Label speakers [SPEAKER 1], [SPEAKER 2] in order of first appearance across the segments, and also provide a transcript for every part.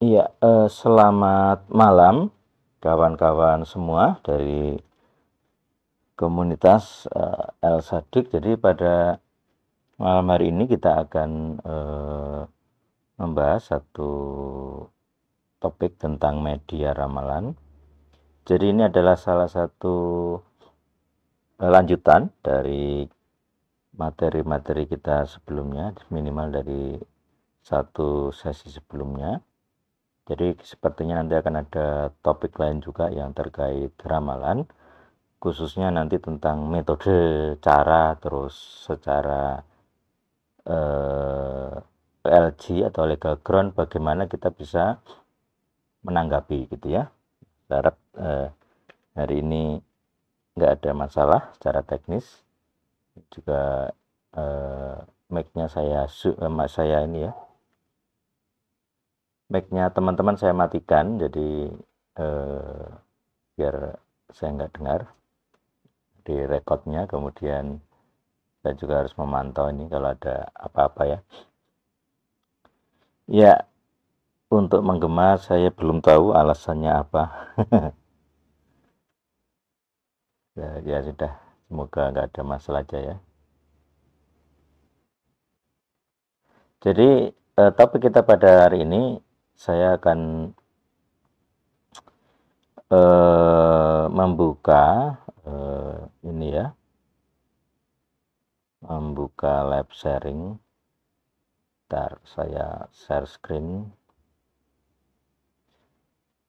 [SPEAKER 1] Iya, selamat malam kawan-kawan semua dari komunitas El Sadik. Jadi pada malam hari ini kita akan membahas satu topik tentang media ramalan. Jadi ini adalah salah satu lanjutan dari materi-materi kita sebelumnya, minimal dari satu sesi sebelumnya. Jadi sepertinya nanti akan ada topik lain juga yang terkait ramalan, khususnya nanti tentang metode, cara, terus secara LG atau legal ground bagaimana kita bisa menanggapi gitu ya. Saya harap hari ini nggak ada masalah secara teknis. Juga mic-nya saya ini ya. Mic-nya teman-teman saya matikan, jadi biar saya nggak dengar di rekodnya. Kemudian saya juga harus memantau ini kalau ada apa-apa ya. Ya, untuk menggema saya belum tahu alasannya apa. Ya sudah, semoga nggak ada masalah aja ya. Jadi topik kita pada hari ini saya akan membuka ini ya, membuka live sharing. Bentar, saya share screen.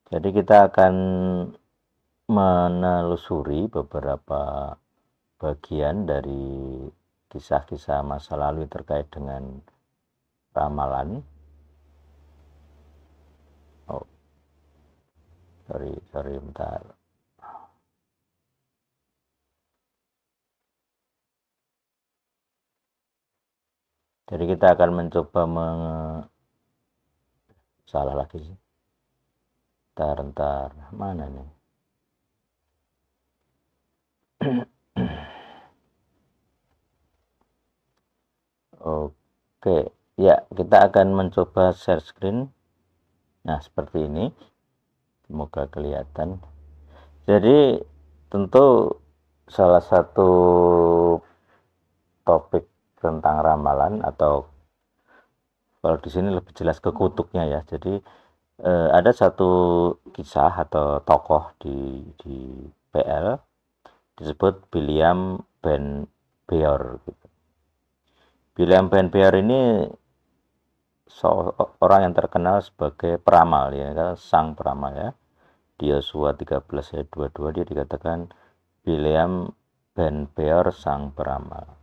[SPEAKER 1] Jadi kita akan menelusuri beberapa bagian dari kisah-kisah masa lalu terkait dengan ramalan. Oh, sorry, bentar. Jadi kita akan mencoba salah lagi sih. Ntar, mana nih? Oke, ya kita akan mencoba share screen. Nah, seperti ini. Semoga kelihatan. Jadi tentu salah satu topik tentang ramalan, atau kalau di sini lebih jelas ke kutubnya ya. Jadi ada satu kisah atau tokoh di PL disebut William Ben Beor gitu. William Ben Beor ini seorang yang terkenal sebagai peramal ya, sang peramal ya. Di Yosua 13 ayat 22 dia dikatakan William Ben Beor sang peramal.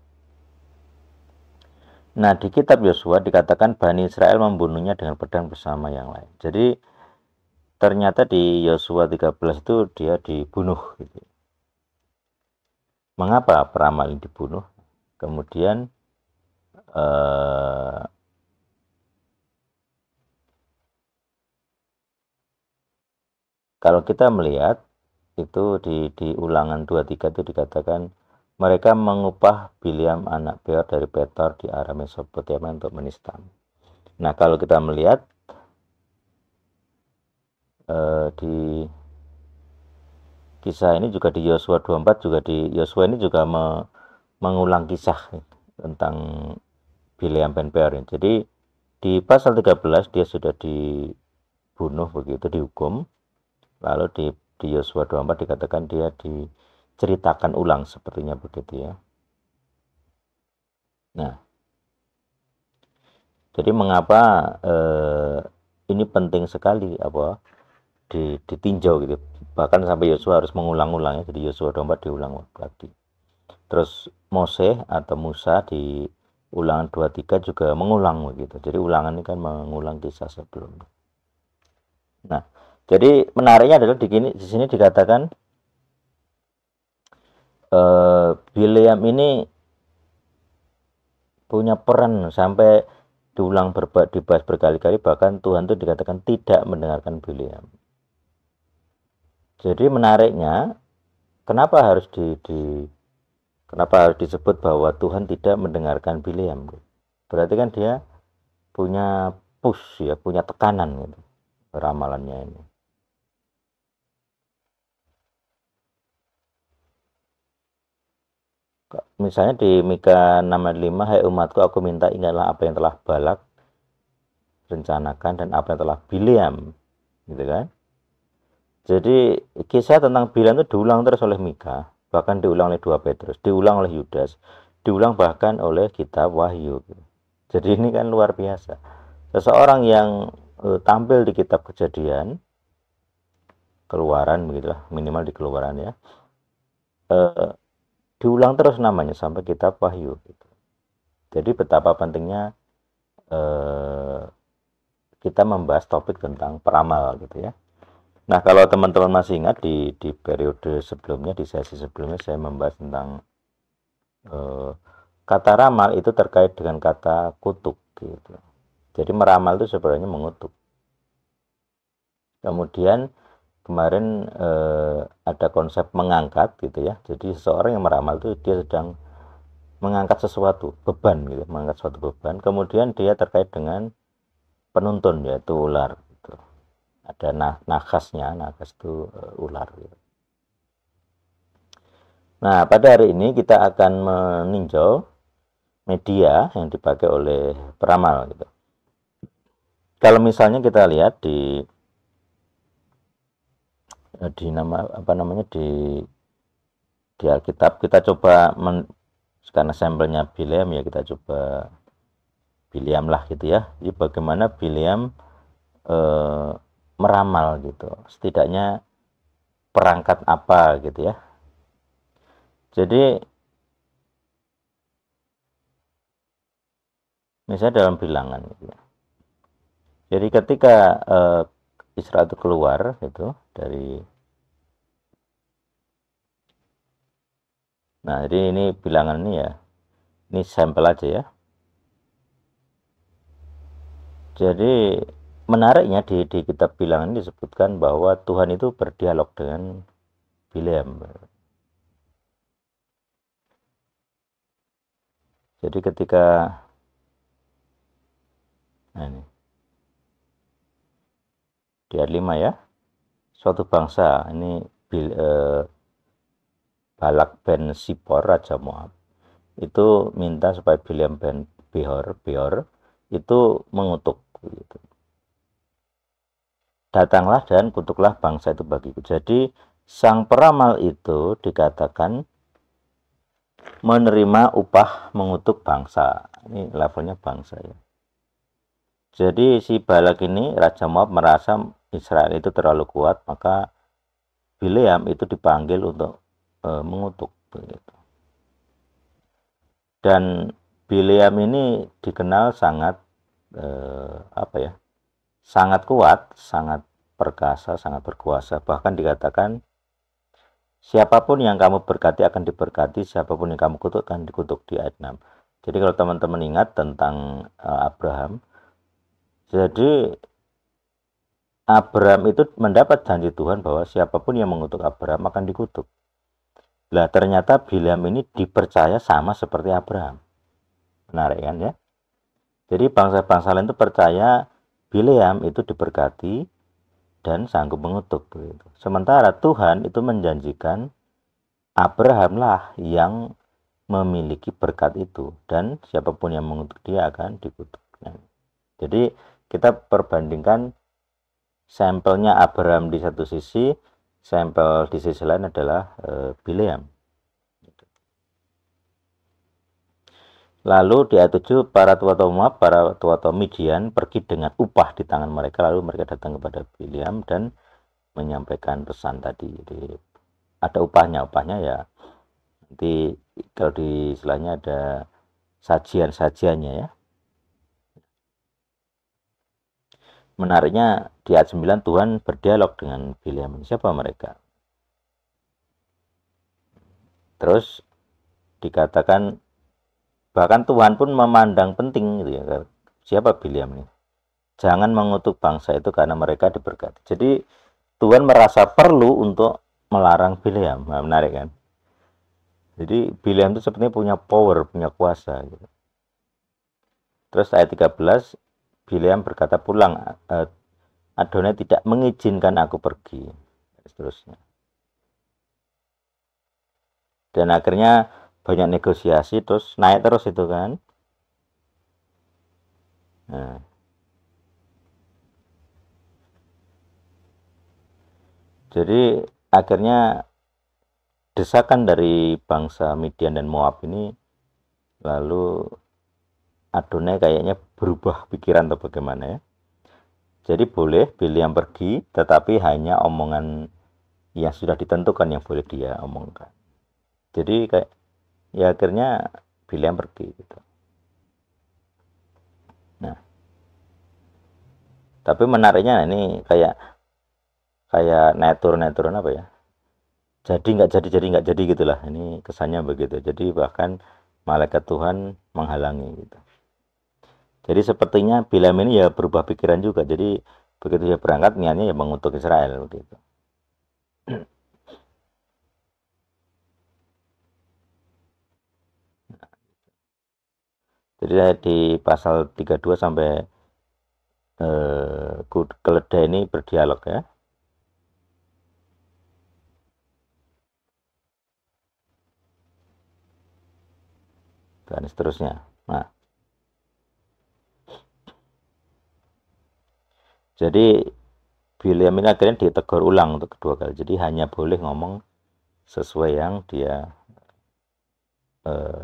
[SPEAKER 1] Nah, di kitab Yosua dikatakan Bani Israel membunuhnya dengan pedang bersama yang lain. Jadi ternyata di Yosua 13 itu dia dibunuh gitu. Mengapa peramal ini dibunuh? Kemudian kalau kita melihat itu di Ulangan 23 itu dikatakan mereka mengupah Bileam anak Beor dari Petor di arah Mesopotamia untuk menistam. Nah, kalau kita melihat di kisah ini juga di Yosua 24 juga di Yosua ini juga mengulang kisah tentang Bileam Ben Peor. Jadi di pasal 13 dia sudah dibunuh begitu, dihukum. Lalu di Yosua 24 dikatakan dia diceritakan ulang sepertinya begitu ya. Nah, jadi mengapa ini penting sekali apa ditinjau gitu. Bahkan sampai Yosua harus mengulang-ulang ya. Jadi Yosua 24 diulang lagi. Terus Mose atau Musa di Ulangan 23 juga mengulang begitu. Jadi ulangan ini kan mengulang kisah sebelumnya. Nah, jadi menariknya adalah di sini dikatakan Bileam ini punya peran sampai dibahas berkali-kali, bahkan Tuhan itu dikatakan tidak mendengarkan Bileam. Jadi menariknya kenapa harus kenapa harus disebut bahwa Tuhan tidak mendengarkan Bileam? Berarti kan dia punya push ya, punya tekanan gitu. ramalannya ini. Misalnya di Mika 6:5, hai umatku, aku minta ingatlah apa yang telah Balak rencanakan dan apa yang telah Bileam, gitu kan. Jadi kisah tentang Bileam itu diulang terus oleh Mika, bahkan diulang oleh 2 Petrus, diulang oleh Yudas, diulang bahkan oleh kitab Wahyu, gitu. Jadi ini kan luar biasa. Seseorang yang tampil di kitab Kejadian, Keluaran begitulah, minimal di Keluaran ya, eh, diulang terus namanya sampai kitab Wahyu, gitu. Jadi betapa pentingnya kita membahas topik tentang peramal, gitu ya. Nah, kalau teman-teman masih ingat di periode sebelumnya, di sesi sebelumnya saya membahas tentang kata ramal itu terkait dengan kata kutuk, gitu. Jadi meramal itu sebenarnya mengutuk. Kemudian kemarin ada konsep mengangkat, gitu ya. Jadi seseorang yang meramal itu dia sedang mengangkat sesuatu beban, gitu, mengangkat suatu beban. Kemudian dia terkait dengan penuntun, yaitu ular, gitu. Ada nakasnya, nakas itu ular, gitu. Nah, pada hari ini kita akan meninjau media yang dipakai oleh peramal, gitu. Kalau misalnya kita lihat di nama apa namanya di Alkitab, kita coba karena sampelnya Bileam ya, kita coba Bileam lah, gitu ya. Jadi bagaimana Bileam eh, meramal, gitu. Setidaknya perangkat apa, gitu ya. Jadi misalnya dalam bilangan, gitu ya. Jadi ketika Israel itu keluar gitu dari, nah jadi ini bilangan ini ya, ini sampel aja ya. Jadi menariknya di kitab bilangan ini disebutkan bahwa Tuhan itu berdialog dengan Bileam. Jadi ketika, nah ini di ayat 5 ya, suatu bangsa ini Balak ben Sipor, Raja Moab, itu minta supaya Bileam ben Beor itu mengutuk, gitu. Datanglah dan kutuklah bangsa itu bagiku. Jadi sang peramal itu dikatakan menerima upah mengutuk bangsa. Ini levelnya bangsa ya. Jadi si Balak ini, Raja Moab, merasa Israel itu terlalu kuat, maka Bileam itu dipanggil untuk mengutuk, begitu. Dan Bileam ini dikenal sangat apa ya, sangat kuat, sangat perkasa, sangat berkuasa. Bahkan dikatakan siapapun yang kamu berkati akan diberkati, siapapun yang kamu kutuk akan dikutuk, di ayat 6. Jadi kalau teman-teman ingat tentang Abraham, jadi Abraham itu mendapat janji Tuhan bahwa siapapun yang mengutuk Abraham akan dikutuk. Lah ternyata Bileam ini dipercaya sama seperti Abraham. Menarik kan ya? Jadi bangsa-bangsa lain itu percaya Bileam itu diberkati dan sanggup mengutuk, begitu. Sementara Tuhan itu menjanjikan Abraham lah yang memiliki berkat itu, dan siapapun yang mengutuk dia akan dikutuk. Jadi kita perbandingkan sampelnya Abraham di satu sisi, sampel di sisi lain adalah Bileam. Lalu di ayat 7, para tua-tua Moab, para tua-tua Midian pergi dengan upah di tangan mereka, lalu mereka datang kepada Bileam dan menyampaikan pesan tadi. Jadi ada upahnya ya, nanti kalau di istilahnya ada sajian-sajiannya ya. Menariknya di ayat 9 Tuhan berdialog dengan Bileam. Siapa mereka? Terus dikatakan bahkan Tuhan pun memandang penting, gitu ya. Siapa Bileam ini? Jangan mengutuk bangsa itu karena mereka diberkati. Jadi Tuhan merasa perlu untuk melarang Bileam. Nah, menarik kan? Jadi Bileam itu sepertinya punya power, punya kuasa, gitu. Terus ayat 13, Bileam berkata, pulang, Adonai tidak mengizinkan aku pergi, dan seterusnya. Dan akhirnya banyak negosiasi, terus naik terus itu kan. Nah, jadi akhirnya desakan dari bangsa Midian dan Moab ini, lalu Adonai kayaknya berubah pikiran atau bagaimana ya. Jadi boleh Bileam pergi, tetapi hanya omongan yang sudah ditentukan yang boleh dia omongkan. Jadi kayak ya akhirnya Bileam pergi gitu. Nah, tapi menariknya ini kayak kayak turun apa ya? Jadi nggak jadi gitulah. Ini kesannya begitu. Jadi bahkan malaikat Tuhan menghalangi gitu. Jadi sepertinya Bileam ini ya berubah pikiran juga. Jadi begitu dia berangkat niatnya ya mengutuk Israel begitu. Jadi di pasal 32 sampai keledai ini berdialog ya, dan seterusnya. Nah, jadi Bileam ini akhirnya ditegur ulang untuk kedua kali. Jadi hanya boleh ngomong sesuai yang dia eh,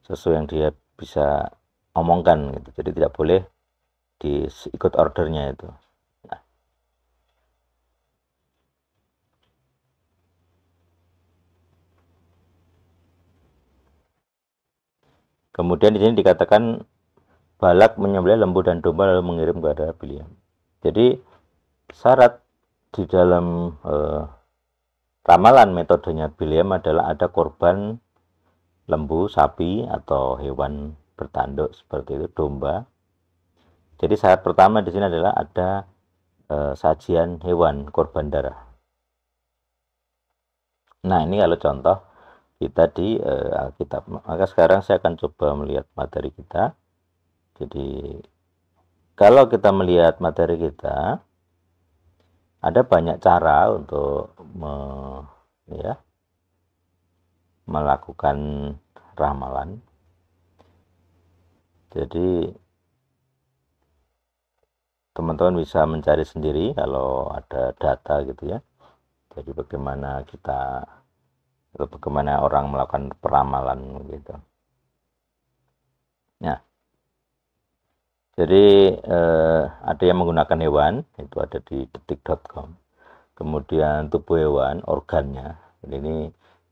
[SPEAKER 1] sesuai yang dia bisa omongkan gitu. Jadi tidak boleh diikut ordernya itu. Nah, kemudian di sini dikatakan Balak menyembelih lembu dan domba lalu mengirim kepada Bileam. Jadi syarat di dalam ramalan metodenya Bileam adalah ada korban lembu, sapi, atau hewan bertanduk seperti itu, domba. Jadi syarat pertama di sini adalah ada sajian hewan korban darah. Nah, ini kalau contoh kita di Alkitab. Maka sekarang saya akan coba melihat materi kita. Jadi kalau kita melihat materi kita, ada banyak cara untuk ya, melakukan ramalan. Jadi teman-teman bisa mencari sendiri kalau ada data gitu ya. Jadi bagaimana kita atau bagaimana orang melakukan peramalan gitu. Nah, jadi ada yang menggunakan hewan, itu ada di detik.com. Kemudian tubuh hewan, organnya. Jadi ini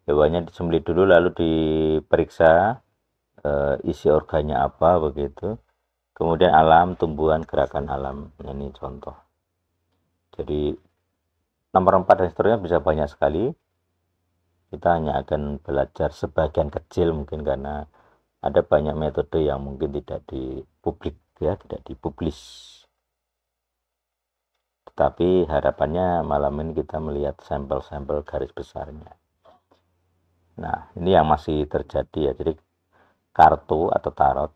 [SPEAKER 1] hewannya disembelih dulu lalu diperiksa isi organnya apa begitu. Kemudian alam, tumbuhan, gerakan alam. Nah, ini contoh. Jadi nomor 4 dan seterusnya bisa banyak sekali. Kita hanya akan belajar sebagian kecil mungkin karena ada banyak metode yang mungkin tidak dipublik ya, tidak dipublis. Tetapi harapannya malam ini kita melihat sampel-sampel garis besarnya. Nah, ini yang masih terjadi ya. Jadi kartu atau tarot.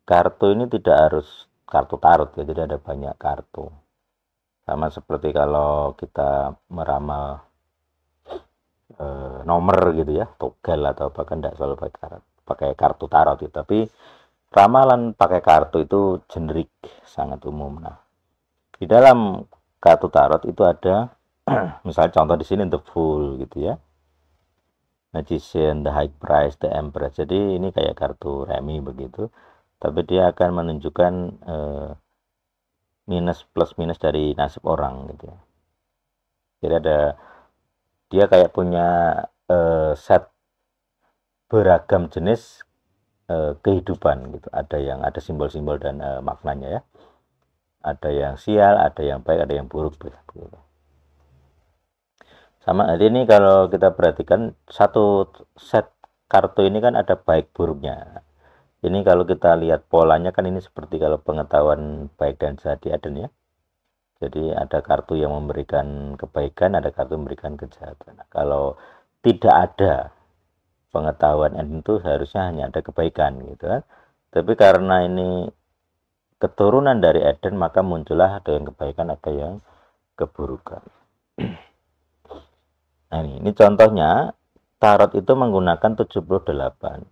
[SPEAKER 1] Kartu ini tidak harus kartu tarot ya, jadi ada banyak kartu. Sama seperti kalau kita meramal nomor gitu ya, togel atau apa kan tidak selalu pakai kartu tarot gitu. Tapi ramalan pakai kartu itu generik, sangat umum. Nah, di dalam kartu tarot itu ada misalnya contoh di sini The Fool gitu ya, Magician, The High Price, The Empress. Jadi ini kayak kartu remi begitu, tapi dia akan menunjukkan minus plus minus dari nasib orang gitu ya. Jadi ada dia kayak punya set beragam jenis kehidupan gitu. Ada yang ada simbol-simbol dan maknanya ya. Ada yang sial, ada yang baik, ada yang buruk gitu. Sama hari ini kalau kita perhatikan satu set kartu ini kan ada baik buruknya. Ini kalau kita lihat polanya kan ini seperti kalau pengetahuan baik dan jahat di Aden ya. Jadi ada kartu yang memberikan kebaikan, ada kartu yang memberikan kejahatan. Nah, kalau tidak ada pengetahuan Aden itu harusnya hanya ada kebaikan gitu kan. Tapi karena ini keturunan dari Eden, maka muncullah ada yang kebaikan, ada yang keburukan. Nah, ini contohnya tarot itu menggunakan 78.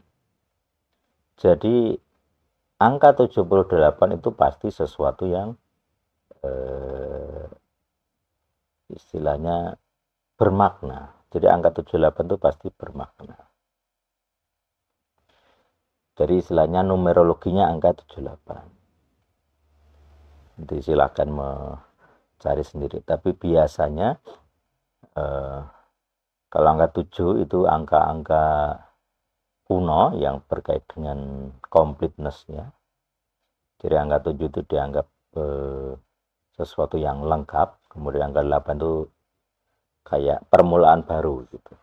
[SPEAKER 1] Jadi angka 78 itu pasti sesuatu yang istilahnya bermakna. Jadi angka 78 itu pasti bermakna. Jadi istilahnya numerologinya angka 78. Nanti silakan mencari sendiri. Tapi biasanya kalau angka 7 itu angka-angka kuno yang terkait dengan completeness-nya. Jadi angka 7 itu dianggap sesuatu yang lengkap. Kemudian angka 8 itu kayak permulaan baru gitu.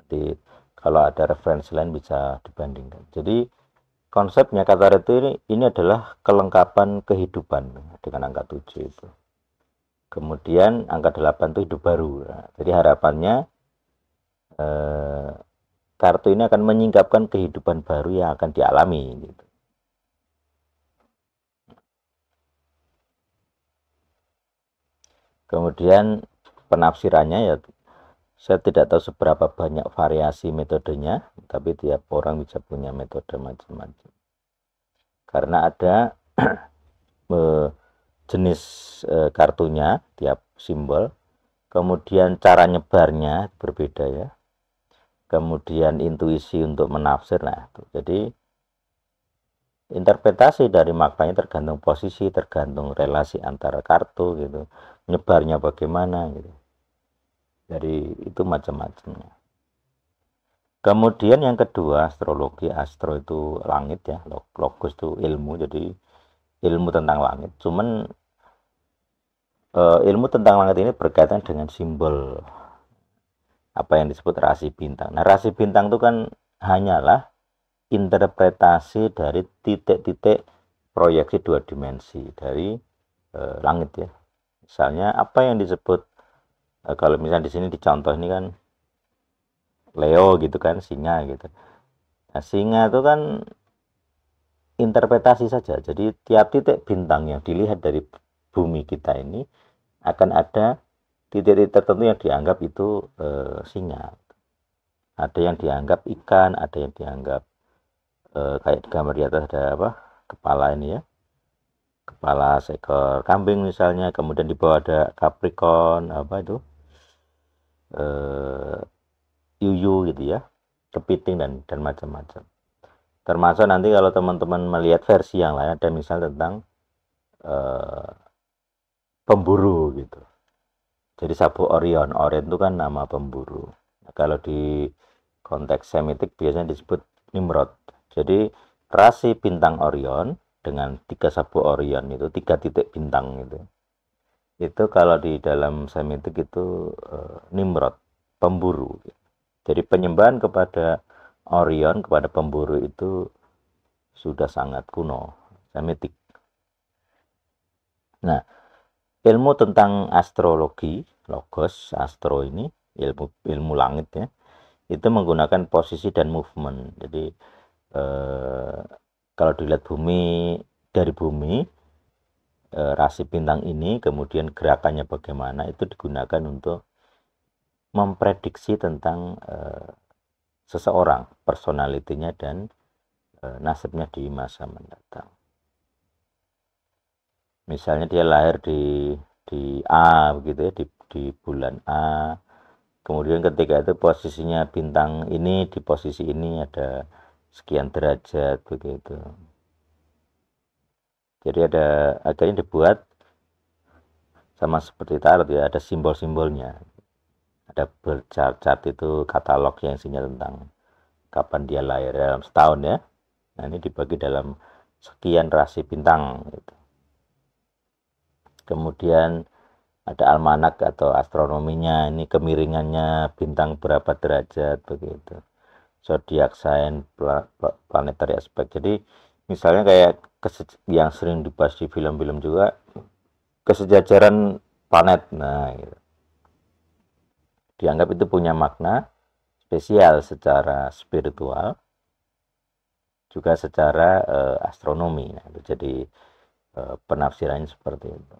[SPEAKER 1] Jadi kalau ada referensi lain bisa dibandingkan. Jadi konsepnya kata Retu ini adalah kelengkapan kehidupan dengan angka 7 itu. Kemudian angka 8 itu hidup baru. Nah, jadi harapannya kartu ini akan menyingkapkan kehidupan baru yang akan dialami gitu. Kemudian penafsirannya ya, saya tidak tahu seberapa banyak variasi metodenya, tapi tiap orang bisa punya metode macam-macam. Karena ada jenis kartunya, tiap simbol, kemudian cara nyebarnya berbeda ya, kemudian intuisi untuk menafsir. Nah, jadi interpretasi dari maknanya tergantung posisi, tergantung relasi antara kartu gitu, nyebarnya bagaimana gitu. Jadi itu macam-macamnya. Kemudian yang kedua, astrologi. Astro itu langit ya, logos itu ilmu, jadi ilmu tentang langit. Cuman ilmu tentang langit ini berkaitan dengan simbol apa yang disebut rasi bintang. Nah, rasi bintang itu kan hanyalah interpretasi dari titik-titik proyeksi dua dimensi dari langit ya. Misalnya apa yang disebut kalau misalnya di sini dicontoh ini kan Leo gitu kan, singa gitu. Nah, singa itu kan interpretasi saja. Jadi tiap titik bintang yang dilihat dari bumi kita ini akan ada titik-titik tertentu yang dianggap itu singa. Ada yang dianggap ikan, ada yang dianggap kayak di gambar di atas ada apa? Kepala ini ya. Kepala seekor kambing misalnya, kemudian di bawah ada Capricorn apa itu? Yuyu gitu ya. Kepiting dan macam-macam. Termasuk nanti kalau teman-teman melihat versi yang lain ada misal tentang pemburu gitu. Jadi Sabu Orion, Orion itu kan nama pemburu. Nah, kalau di konteks Semitik biasanya disebut Nimrod. Jadi rasi bintang Orion dengan 3 Sabu Orion itu 3 titik bintang itu. Itu kalau di dalam Semitik itu Nimrod, pemburu. Jadi penyembahan kepada Orion, kepada pemburu itu sudah sangat kuno, Semitik. Nah, ilmu tentang astrologi, logos, astro ini, ilmu langit ya, itu menggunakan posisi dan movement. Jadi kalau dilihat bumi, dari bumi, rasi bintang ini, kemudian gerakannya bagaimana, itu digunakan untuk memprediksi tentang seseorang, personalitinya dan nasibnya di masa mendatang. Misalnya dia lahir di A begitu ya, di bulan A. Kemudian ketika itu posisinya bintang ini di posisi ini ada sekian derajat begitu. Jadi akhirnya dibuat sama seperti tarot ya, ada simbol-simbolnya. Ada bercat-cat itu katalog yang isinya tentang kapan dia lahir dalam setahun ya. Nah, ini dibagi dalam sekian rasi bintang gitu. Kemudian ada almanak atau astronominya, ini kemiringannya bintang berapa derajat begitu. Zodiac sign, planetary aspect. Jadi misalnya kayak yang sering dibahas di film-film juga, kesejajaran planet. Nah, gitu. Dianggap itu punya makna spesial secara spiritual, juga secara astronomi. Nah, jadi penafsirannya seperti itu.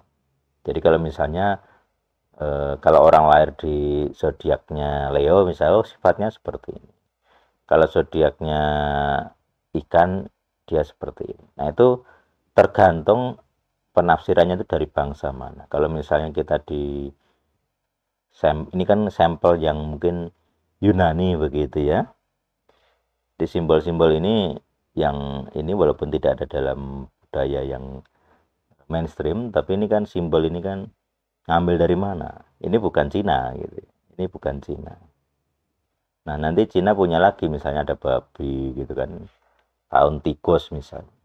[SPEAKER 1] Jadi kalau misalnya kalau orang lahir di zodiaknya Leo misalnya, sifatnya seperti ini. Kalau zodiaknya ikan, dia seperti ini. Nah, itu tergantung penafsirannya itu dari bangsa mana. Kalau misalnya kita ini kan sampel yang mungkin Yunani begitu ya. Di simbol-simbol ini yang ini walaupun tidak ada dalam budaya yang mainstream, tapi ini kan simbol ini kan ngambil dari mana? Ini bukan Cina gitu. Ini bukan Cina. Nah, nanti Cina punya lagi misalnya ada babi gitu kan. Tahun tikus misalnya.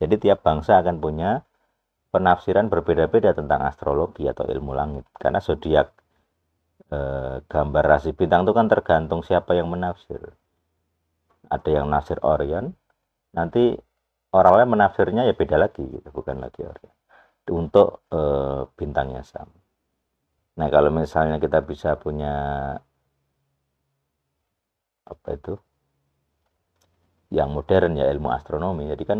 [SPEAKER 1] Jadi tiap bangsa akan punya penafsiran berbeda-beda tentang astrologi atau ilmu langit. Karena zodiak gambar rasi bintang itu kan tergantung siapa yang menafsir. Ada yang menafsir Orion, nanti orang lain menafsirnya ya beda lagi gitu, bukan lagi Orion. Untuk bintangnya sama. Nah, kalau misalnya kita bisa punya apa itu yang modern ya ilmu astronomi, jadi kan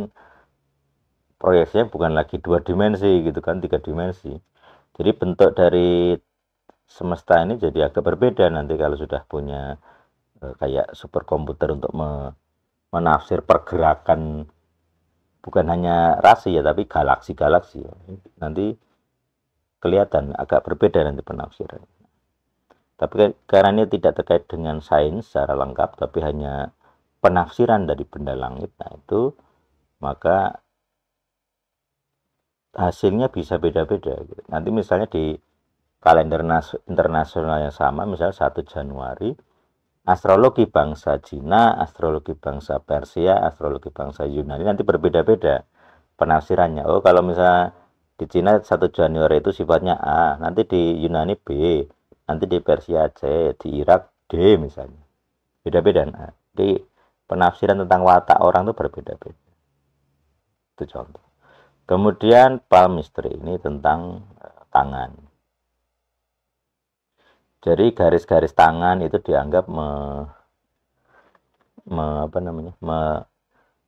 [SPEAKER 1] proyeksinya bukan lagi 2 dimensi gitu kan, 3 dimensi. Jadi bentuk dari semesta ini jadi agak berbeda nanti kalau sudah punya kayak superkomputer untuk menafsir pergerakan bukan hanya rasi ya, tapi galaksi-galaksi ya. Nanti kelihatan agak berbeda nanti penafsiran. Tapi karena ini tidak terkait dengan sains secara lengkap, tapi hanya penafsiran dari benda langit, nah itu maka hasilnya bisa beda-beda. Nanti misalnya di kalender internasional yang sama, misalnya 1 Januari, astrologi bangsa Cina, astrologi bangsa Persia, astrologi bangsa Yunani nanti berbeda-beda penafsirannya. Oh, kalau misalnya di Cina 1 Januari itu sifatnya A, nanti di Yunani B, nanti di Persia C, di Irak D misalnya. Beda-beda. Nah, jadi penafsiran tentang watak orang itu berbeda-beda. Itu contoh. Kemudian palmistry ini tentang tangan. Jadi garis-garis tangan itu dianggap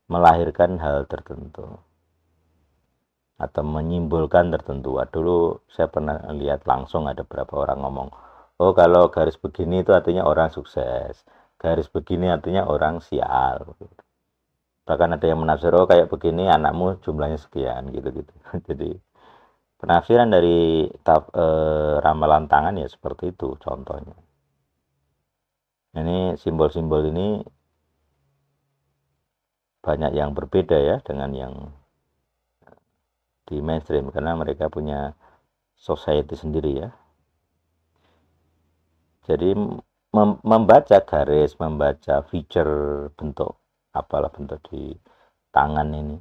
[SPEAKER 1] melahirkan hal tertentu atau menyimbolkan tertentu. Dulu saya pernah lihat langsung ada beberapa orang ngomong, oh kalau garis begini itu artinya orang sukses, garis begini artinya orang sial. Bahkan ada yang menafsir, oh kayak begini anakmu jumlahnya sekian gitu-gitu. Jadi penafsiran dari ramalan tangan ya seperti itu contohnya. Ini simbol-simbol ini banyak yang berbeda ya dengan yang di mainstream karena mereka punya society sendiri ya. Jadi membaca garis, membaca feature bentuk apalah bentuk di tangan ini.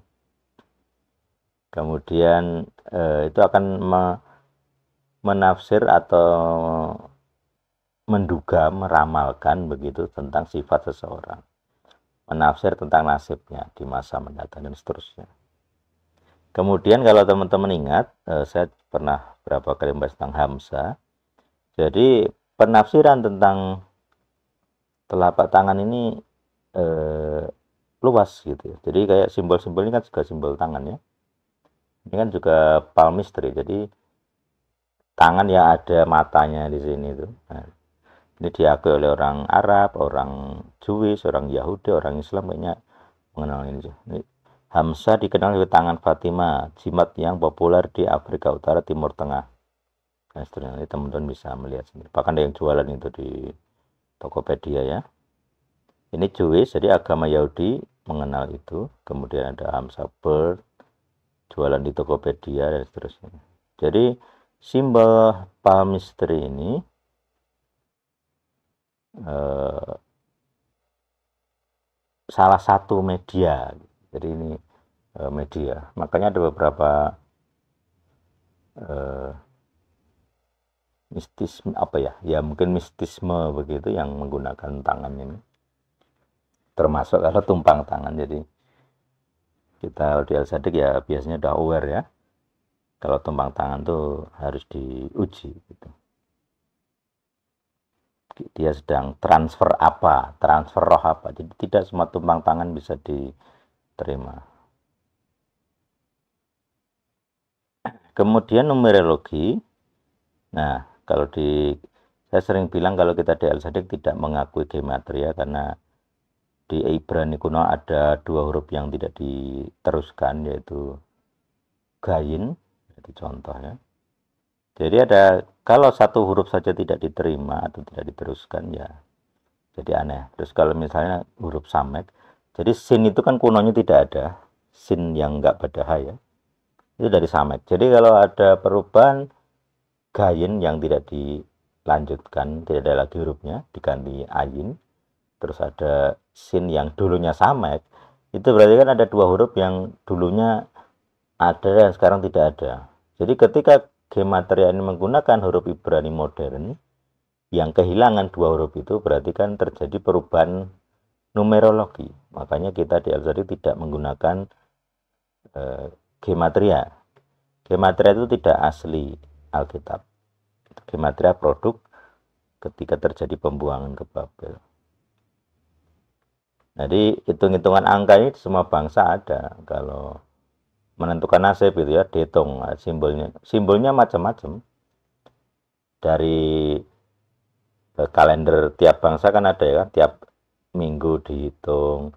[SPEAKER 1] Kemudian itu akan menafsir atau menduga, meramalkan begitu tentang sifat seseorang. Menafsir tentang nasibnya di masa mendatang dan seterusnya. Kemudian kalau teman-teman ingat, saya pernah berapa kali membahas tentang Hamsa. Jadi penafsiran tentang telapak tangan ini luas gitu ya. Jadi kayak simbol-simbol ini kan juga simbol tangan ya. Ini kan juga palmistry. Jadi tangan yang ada matanya di sini itu. Nah, ini diakui oleh orang Arab, orang Jewish, orang Yahudi, orang Islam kayaknya mengenal ini. Hamsa dikenal sebagai tangan Fatima, jimat yang populer di Afrika Utara, Timur Tengah. Nah, seterusnya ini teman-teman bisa melihat sendiri. Bahkan ada yang jualan itu di Tokopedia ya. Ini Jewish, jadi agama Yahudi mengenal itu. Kemudian ada Hamsa Bird, jualan di Tokopedia dan seterusnya. Jadi simbol palmistry ini salah satu media. Jadi ini media. Makanya ada beberapa mistisme apa ya? Ya mungkin mistisme begitu yang menggunakan tangan ini. Termasuk kalau tumpang tangan. Jadi kita di Al-Sadik ya biasanya udah aware ya. Kalau tumpang tangan tuh harus diuji gitu. Dia sedang transfer apa, transfer roh apa. Jadi tidak semua tumpang tangan bisa diterima. Kemudian numerologi. Nah, kalau saya sering bilang kalau kita di Al-Sadik tidak mengakui gematria karena di Ibrani kuno ada dua huruf yang tidak diteruskan, yaitu gain, itu contoh ya. Jadi kalau satu huruf saja tidak diterima atau tidak diteruskan ya jadi aneh. Terus kalau misalnya huruf samek, jadi sin itu kan kunonya tidak ada, sin yang enggak pada H ya, itu dari samek. Jadi kalau ada perubahan gain yang tidak dilanjutkan, tidak ada lagi hurufnya, diganti ayin, terus ada sin yang dulunya samek, itu berarti kan ada dua huruf yang dulunya ada dan sekarang tidak ada. Jadi ketika gematria ini menggunakan huruf Ibrani modern yang kehilangan dua huruf itu, berarti kan terjadi perubahan numerologi. Makanya kita di Al-Azhari tidak menggunakan gematria. Gematria itu tidak asli Alkitab. Gematria produk ketika terjadi pembuangan ke Babel. Jadi hitung-hitungan angka ini semua bangsa ada. Kalau menentukan nasib itu ya dihitung simbolnya macam-macam. Dari kalender tiap bangsa kan ada ya, tiap minggu dihitung,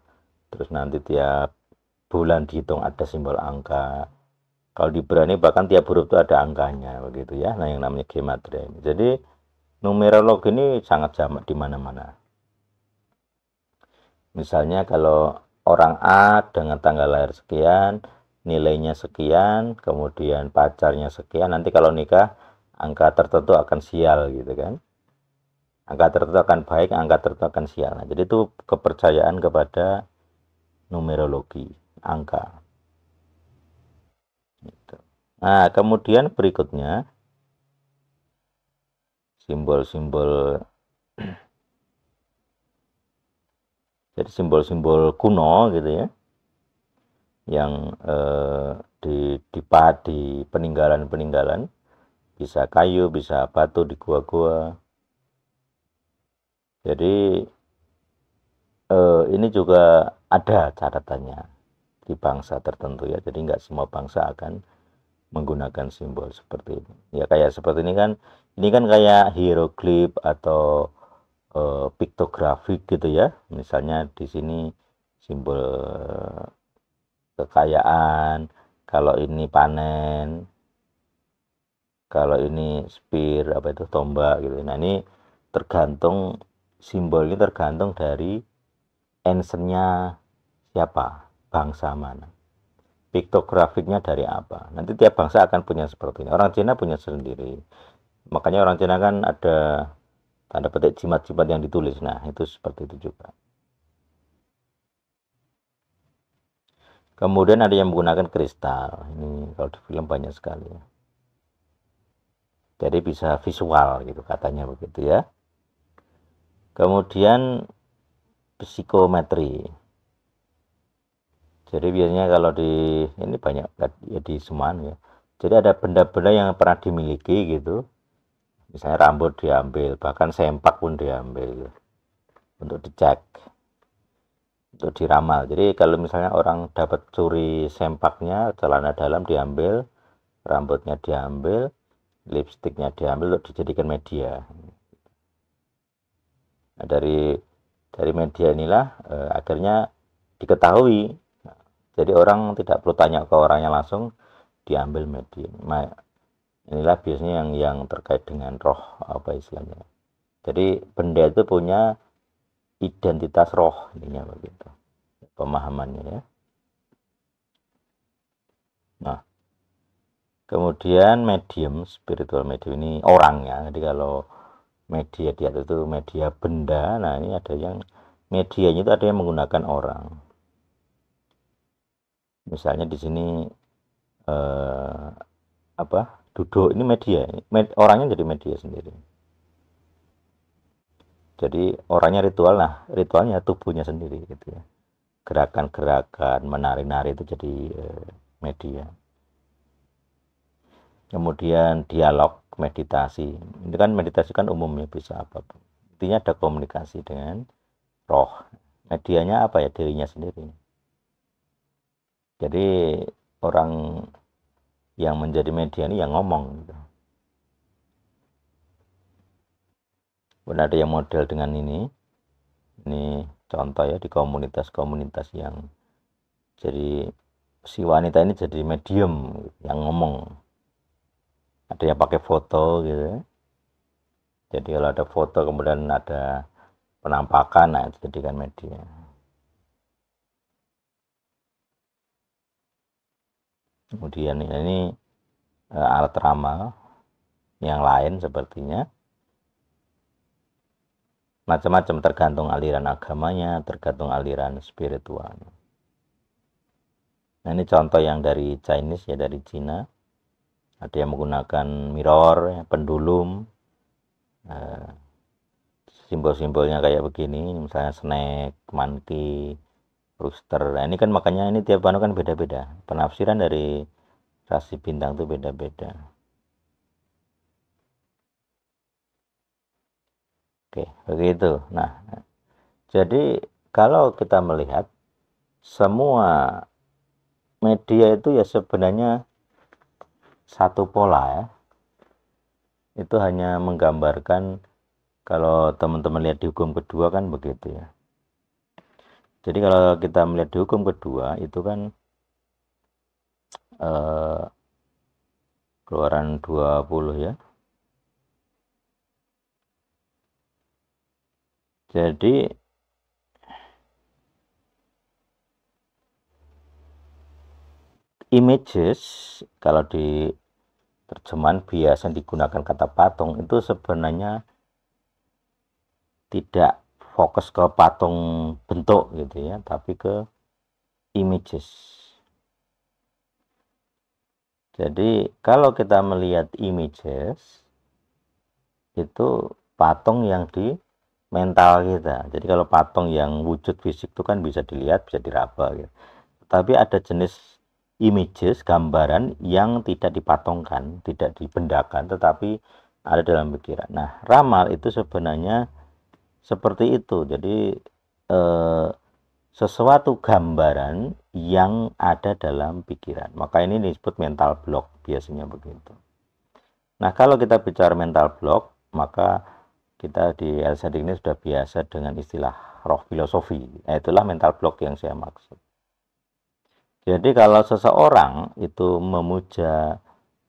[SPEAKER 1] terus nanti tiap bulan dihitung ada simbol angka. Kalau di Ibrani bahkan tiap huruf itu ada angkanya begitu ya. Nah, yang namanya gematria ini. Jadi numerologi ini sangat jamak di mana-mana. Misalnya kalau orang A dengan tanggal lahir sekian, nilainya sekian, kemudian pacarnya sekian, nanti kalau nikah angka tertentu akan sial gitu kan. Angka tertentu akan baik, angka tertentu akan sial. Nah, jadi itu kepercayaan kepada numerologi, angka. Nah, kemudian berikutnya simbol-simbol, jadi simbol-simbol kuno gitu ya, yang dipahat di peninggalan-peninggalan, bisa kayu, bisa batu di gua-gua. Jadi ini juga ada catatannya di bangsa tertentu ya. Jadi nggak semua bangsa akan menggunakan simbol seperti ini. Ya kayak seperti ini kan kayak hieroglif atau piktografi gitu ya. Misalnya di sini simbol kekayaan, kalau ini panen, kalau ini spear apa itu tombak gitu. Nah, ini tergantung simbol ini tergantung dari ancientnya siapa, bangsa mana. Piktografiknya dari apa. Nanti tiap bangsa akan punya seperti ini. Orang Cina punya sendiri. Makanya orang Cina kan ada tanda petik jimat-jimat yang ditulis. Nah, itu seperti itu juga. Kemudian ada yang menggunakan kristal. Ini kalau di film banyak sekali. Jadi bisa visual gitu katanya begitu ya. Kemudian psikometri. Jadi biasanya kalau ini banyak ya di Semarang ya. Jadi ada benda-benda yang pernah dimiliki gitu. Misalnya rambut diambil, bahkan sempak pun diambil gitu, untuk dicek, untuk diramal. Jadi kalau misalnya orang dapat curi sempaknya, celana dalam diambil, rambutnya diambil, lipstiknya diambil untuk dijadikan media. Nah, dari media inilah akhirnya diketahui. Jadi orang tidak perlu tanya ke orangnya, langsung diambil media. Nah, inilah biasanya yang terkait dengan roh apa istilahnya. Jadi benda itu punya identitas roh, ininya begitu pemahamannya ya. Nah, kemudian medium, spiritual medium ini orangnya. Jadi kalau media di atas itu media benda, nah ini ada yang medianya itu ada yang menggunakan orang. Misalnya di sini apa duduk ini media, orangnya jadi media sendiri. Jadi orangnya ritual, nah ritualnya tubuhnya sendiri gitu ya. Gerakan-gerakan menari-nari itu jadi media. Kemudian dialog, meditasi. Ini kan meditasi kan umumnya bisa apapun. Intinya ada komunikasi dengan roh. Medianya apa ya? Dirinya sendiri. Jadi orang yang menjadi media ini yang ngomong gitu. Kemudian ada yang model dengan ini contoh ya di komunitas-komunitas yang jadi si wanita ini jadi medium yang ngomong. Ada yang pakai foto gitu ya. Jadi kalau ada foto kemudian ada penampakan, nah itu jadikan media. Kemudian ini alat ramal yang lain sepertinya macam-macam tergantung aliran agamanya, tergantung aliran spiritual. Nah ini contoh yang dari Chinese ya, dari Cina. Ada yang menggunakan mirror, pendulum, simbol-simbolnya kayak begini, misalnya snake, monkey, rooster. Nah ini kan makanya ini tiap anu kan beda-beda. Penafsiran dari rasi bintang itu beda-beda. Oke, begitu. Nah, jadi kalau kita melihat semua media itu ya sebenarnya satu pola ya. Itu hanya menggambarkan kalau teman-teman lihat di hukum kedua kan begitu ya. Jadi kalau kita melihat di hukum kedua itu kan Keluaran 20 ya. Jadi images kalau di terjemahan biasa digunakan kata patung itu sebenarnya tidak fokus ke patung bentuk gitu ya, tapi ke images. Jadi kalau kita melihat images itu patung yang di mental kita. Jadi kalau patung yang wujud fisik itu kan bisa dilihat, bisa diraba gitu. Tapi ada jenis images, gambaran yang tidak dipatungkan, tidak dibendakan, tetapi ada dalam pikiran. Nah, ramal itu sebenarnya seperti itu. Jadi sesuatu gambaran yang ada dalam pikiran. Maka ini disebut mental block, biasanya begitu. Nah, kalau kita bicara mental block, maka kita di LCD ini sudah biasa dengan istilah roh filosofi. Nah, itulah mental block yang saya maksud. Jadi kalau seseorang itu memuja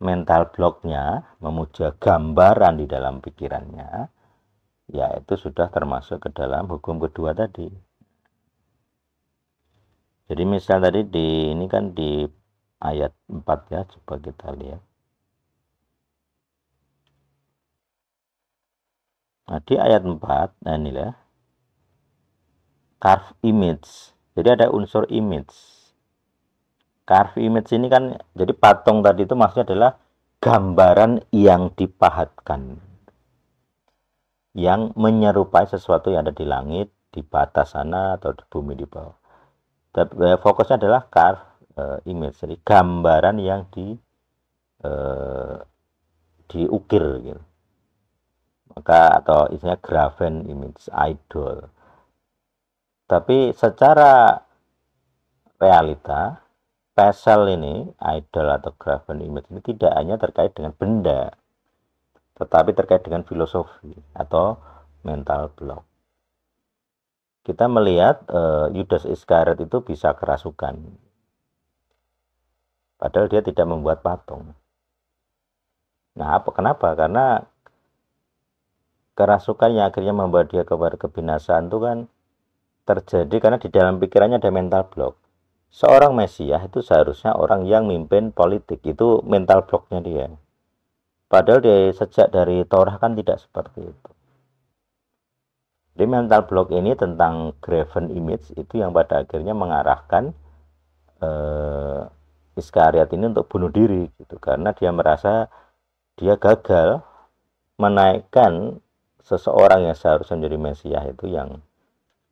[SPEAKER 1] mental blocknya, memuja gambaran di dalam pikirannya, ya itu sudah termasuk ke dalam hukum kedua tadi. Jadi misal tadi ini kan di ayat 4 ya, coba kita lihat. Nah, di ayat 4, nah inilah carve image. Jadi ada unsur image. Carve image ini kan, jadi patung tadi itu maksudnya adalah gambaran yang dipahatkan, yang menyerupai sesuatu yang ada di langit, di batas sana, atau di bumi di bawah. Tapi fokusnya adalah carve image, jadi gambaran yang diukir gitu. Maka atau istilahnya graven image, idol. Tapi secara realita, pesel ini, idol atau graven image ini tidak hanya terkait dengan benda, tetapi terkait dengan filosofi atau mental block. Kita melihat Yudas Iskariot itu bisa kerasukan, padahal dia tidak membuat patung. Nah, kenapa? Karena kerasukan yang akhirnya membawa dia kepada kebinasaan itu kan terjadi karena di dalam pikirannya ada mental block. Seorang Mesias itu seharusnya orang yang mimpin politik, itu mental blocknya dia. Padahal sejak dari Torah kan tidak seperti itu. Jadi mental block ini tentang graven image itu yang pada akhirnya mengarahkan Iskariot ini untuk bunuh diri gitu, karena dia merasa dia gagal menaikkan seseorang yang seharusnya menjadi Mesias itu yang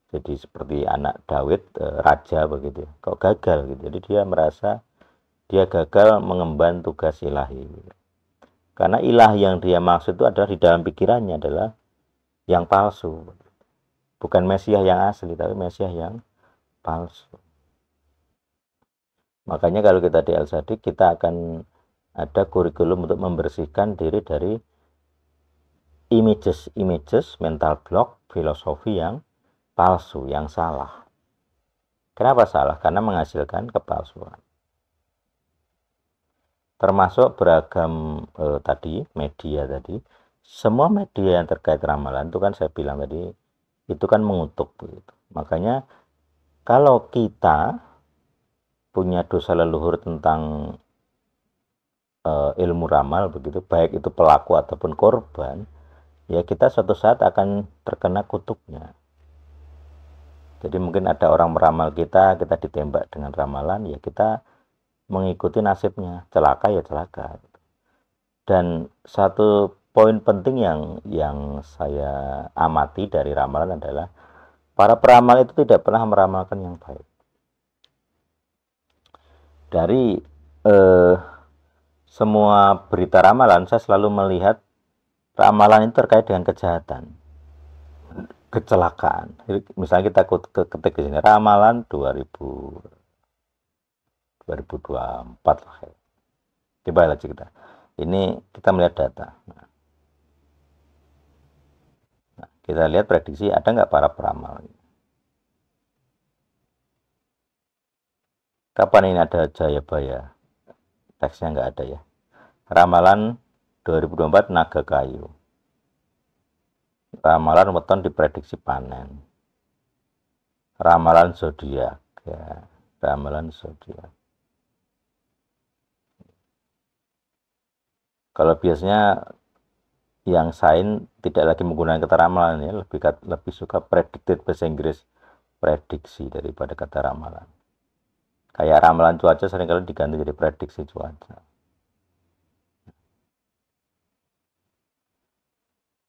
[SPEAKER 1] jadi seperti anak Daud, raja begitu. Kok gagal gitu. Jadi dia merasa dia gagal mengemban tugas ilahi. Karena ilah yang dia maksud itu adalah di dalam pikirannya adalah yang palsu. Bukan Mesias yang asli, tapi Mesias yang palsu. Makanya kalau kita di Al-Sadiq, kita akan ada kurikulum untuk membersihkan diri dari images, mental block, filosofi yang palsu, yang salah. Kenapa salah? Karena menghasilkan kepalsuan. Termasuk beragam tadi, media tadi, semua media yang terkait ramalan itu kan saya bilang tadi, itu kan mengutuk begitu. Makanya kalau kita punya dosa leluhur tentang ilmu ramal begitu, baik itu pelaku ataupun korban, ya kita suatu saat akan terkena kutuknya. Jadi mungkin ada orang meramal kita ditembak dengan ramalan, ya kita mengikuti nasibnya, celaka ya celaka. Dan satu poin penting yang saya amati dari ramalan adalah para peramal itu tidak pernah meramalkan yang baik. Dari semua berita ramalan, saya selalu melihat ramalan itu terkait dengan kejahatan, kecelakaan. Misalnya kita ketik di sini ramalan 2024 lah. Coba aja kita. Ini kita melihat data. Nah, kita lihat prediksi ada nggak para peramal. Kapan ini ada Jayabaya? Teksnya nggak ada ya. Ramalan 2024 naga kayu. Ramalan weton diprediksi panen. Ramalan zodiak ya. Ramalan zodiak. Kalau biasanya yang sain tidak lagi menggunakan kata ramalan ya, lebih suka predicted bahasa Inggris, prediksi daripada kata ramalan. Kayak ramalan cuaca seringkali diganti jadi prediksi cuaca.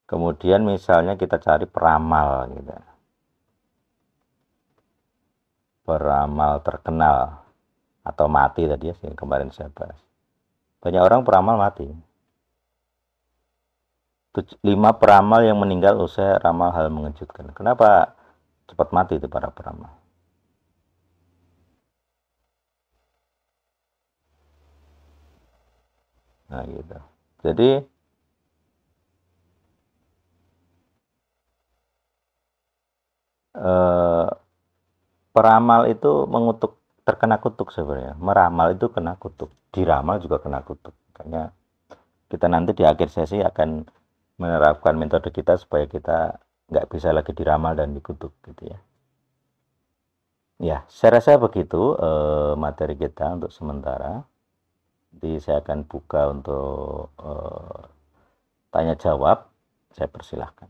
[SPEAKER 1] Kemudian misalnya kita cari peramal gitu. Peramal terkenal atau mati tadi ya, yang kemarin saya bahas. Banyak orang peramal mati. 5 peramal yang meninggal usai ramal hal mengejutkan. Kenapa cepat mati itu para peramal? Nah gitu. Jadi peramal itu mengutuk, terkena kutuk sebenarnya. Meramal itu kena kutuk, diramal juga kena kutuk. Makanya kita nanti di akhir sesi akan menerapkan metode kita supaya kita nggak bisa lagi diramal dan dikutuk gitu ya. Ya, saya rasa begitu materi kita untuk sementara. Nanti saya akan buka untuk tanya jawab. Saya persilahkan.